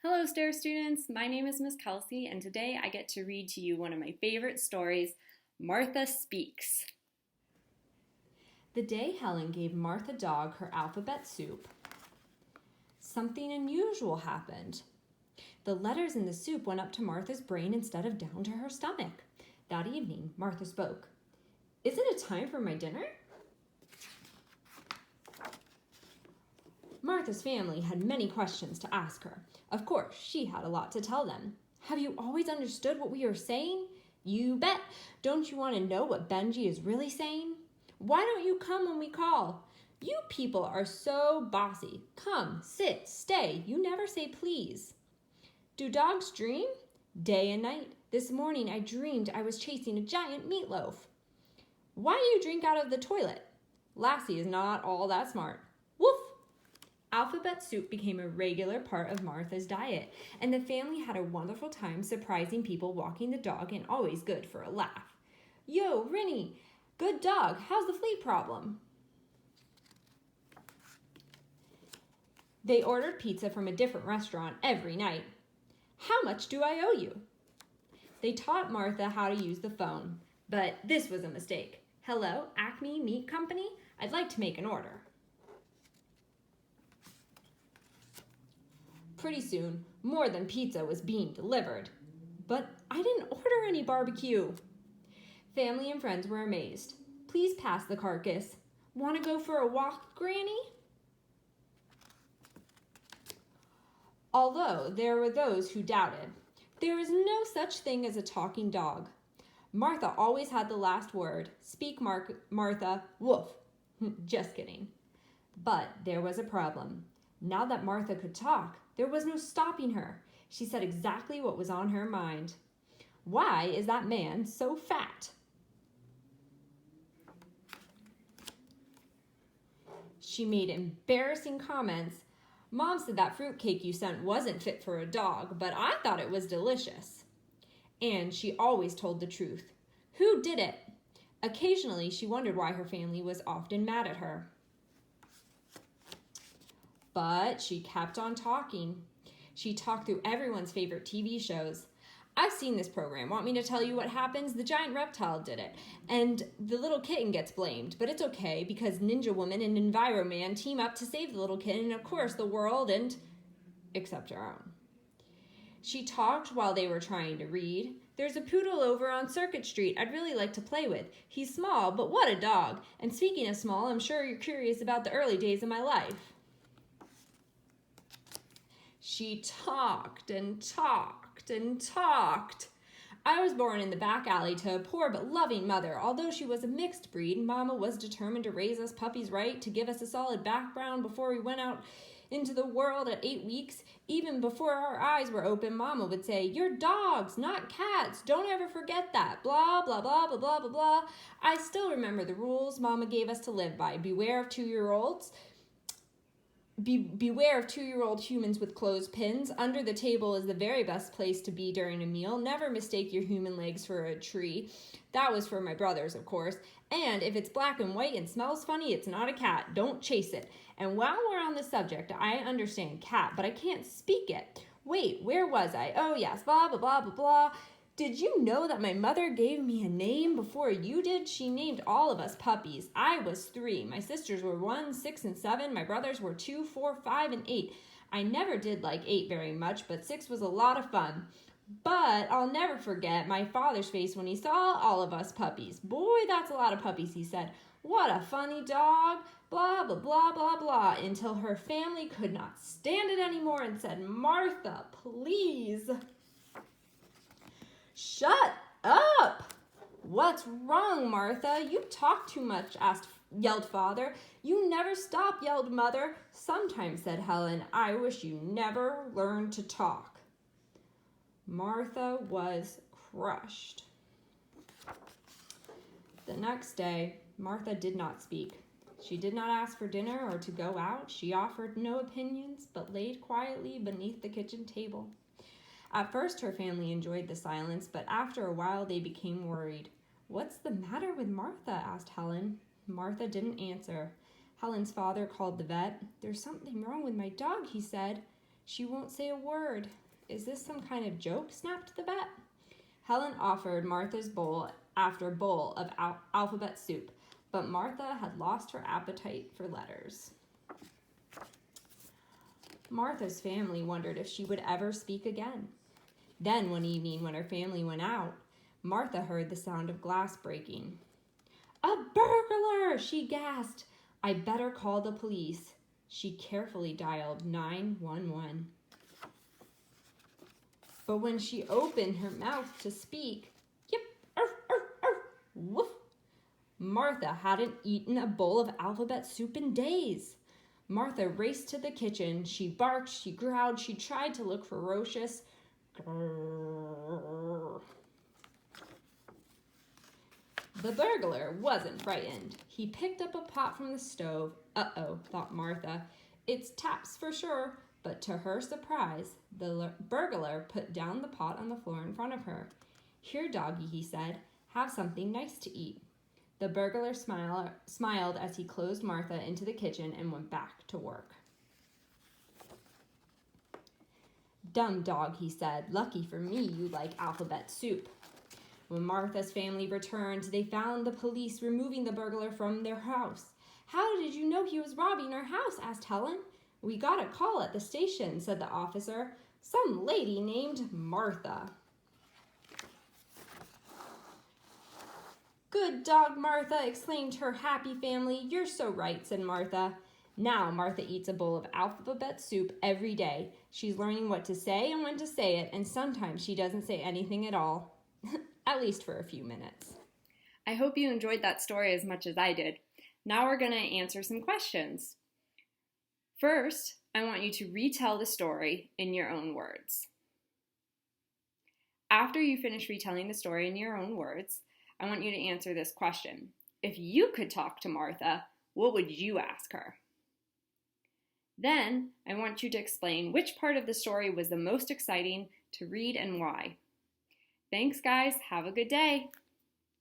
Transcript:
Hello, STAIR students. My name is Miss Kelsey, and today I get to read to you one of my favorite stories, Martha Speaks. The day Helen gave Martha Dog her alphabet soup, something unusual happened. The letters in the soup went up to Martha's brain instead of down to her stomach. That evening, Martha spoke. "Isn't it time for my dinner?" Martha's family had many questions to ask her. Of course, she had a lot to tell them. "Have you always understood what we are saying?" "You bet. Don't you want to know what Benji is really saying?" "Why don't you come when we call?" "You people are so bossy. Come, sit, stay. You never say please." "Do dogs dream?" "Day and night. This morning I dreamed I was chasing a giant meatloaf." "Why do you drink out of the toilet?" "Lassie is not all that smart." Woof! Alphabet soup became a regular part of Martha's diet, and the family had a wonderful time surprising people walking the dog and always good for a laugh. "Yo, Rinny, good dog, how's the flea problem?" They ordered pizza from a different restaurant every night. "How much do I owe you?" They taught Martha how to use the phone, but this was a mistake. "Hello, Acme Meat Company? I'd like to make an order." Pretty soon, more than pizza was being delivered. "But I didn't order any barbecue." Family and friends were amazed. "Please pass the carcass. Want to go for a walk, Granny?" Although there were those who doubted, there is no such thing as a talking dog. Martha always had the last word. "Speak, Martha, woof." Just kidding. But there was a problem. Now that Martha could talk, there was no stopping her. She said exactly what was on her mind. "Why is that man so fat?" She made embarrassing comments. "Mom said that fruitcake you sent wasn't fit for a dog, but I thought it was delicious." And she always told the truth. Who did it? Occasionally, she wondered why her family was often mad at her. But she kept on talking. She talked through everyone's favorite TV shows. "I've seen this program. Want me to tell you what happens? The giant reptile did it, and the little kitten gets blamed. But it's okay because Ninja Woman and Enviroman team up to save the little kitten and, of course, the world and except our own." She talked while they were trying to read. "There's a poodle over on Circuit Street I'd really like to play with. He's small, but what a dog. And speaking of small, I'm sure you're curious about the early days of my life." She talked and talked and talked. "I was born in the back alley to a poor but loving mother. Although she was a mixed breed, Mama was determined to raise us puppies right, to give us a solid background before we went out into the world at 8 weeks. Even before our eyes were open, Mama would say, 'You're dogs, not cats. Don't ever forget that. Blah, blah, blah, blah, blah, blah, blah.' I still remember the rules Mama gave us to live by. Beware of 2-year-olds. Beware of 2-year-old humans with clothespins. Under the table is the very best place to be during a meal. Never mistake your human legs for a tree." That was for my brothers, of course. "And if it's black and white and smells funny, it's not a cat. Don't chase it. And while we're on the subject, I understand cat, but I can't speak it. Wait, where was I? Oh, yes, blah, blah, blah, blah, blah. Did you know that my mother gave me a name before you did? She named all of us puppies. I was 3. My sisters were 1, 6, and 7. My brothers were 2, 4, 5, and 8. I never did like 8 very much, but 6 was a lot of fun. But I'll never forget my father's face when he saw all of us puppies. 'Boy, that's a lot of puppies,' he said. 'What a funny dog,' blah, blah, blah, blah, blah," until her family could not stand it anymore and said, "Martha, please." "Shut up!" "What's wrong, Martha? You talk too much," yelled Father. "You never stop," yelled Mother. "Sometimes," said Helen, "I wish you never learned to talk." Martha was crushed. The next day, Martha did not speak. She did not ask for dinner or to go out. She offered no opinions, but laid quietly beneath the kitchen table. At first, her family enjoyed the silence, but after a while they became worried. "What's the matter with Martha?" asked Helen. Martha didn't answer. Helen's father called the vet. "There's something wrong with my dog," he said. She won't say a word. Is this some kind of joke? Snapped the vet. Helen offered Martha's bowl after bowl of alphabet soup, but Martha had lost her appetite for letters. Martha's family wondered if she would ever speak again. Then one evening when her family went out, Martha heard the sound of glass breaking. "A burglar!" she gasped. "I better call the police." She carefully dialed 911. But when she opened her mouth to speak, yip, arf, arf, arf, woof, Martha hadn't eaten a bowl of alphabet soup in days. Martha raced to the kitchen. She barked, she growled, she tried to look ferocious. Grrr. The burglar wasn't frightened. He picked up a pot from the stove. Uh-oh, thought Martha. It's taps for sure. But to her surprise, the burglar put down the pot on the floor in front of her. "Here, doggy," he said. "Have something nice to eat." The burglar smiled as he closed Martha into the kitchen and went back to work. "Dumb dog," he said. "Lucky for me you like alphabet soup." When Martha's family returned, they found the police removing the burglar from their house. "How did you know he was robbing our house?" asked Helen. "We got a call at the station," said the officer. "Some lady named Martha." "Good dog, Martha," exclaimed her happy family. "You're so right," said Martha. Now Martha eats a bowl of alphabet soup every day. She's learning what to say and when to say it, and sometimes she doesn't say anything at all. At least for a few minutes. I hope you enjoyed that story as much as I did. Now we're going to answer some questions. First, I want you to retell the story in your own words. After you finish retelling the story in your own words, I want you to answer this question. If you could talk to Martha, what would you ask her? Then, I want you to explain which part of the story was the most exciting to read and why. Thanks, guys. Have a good day.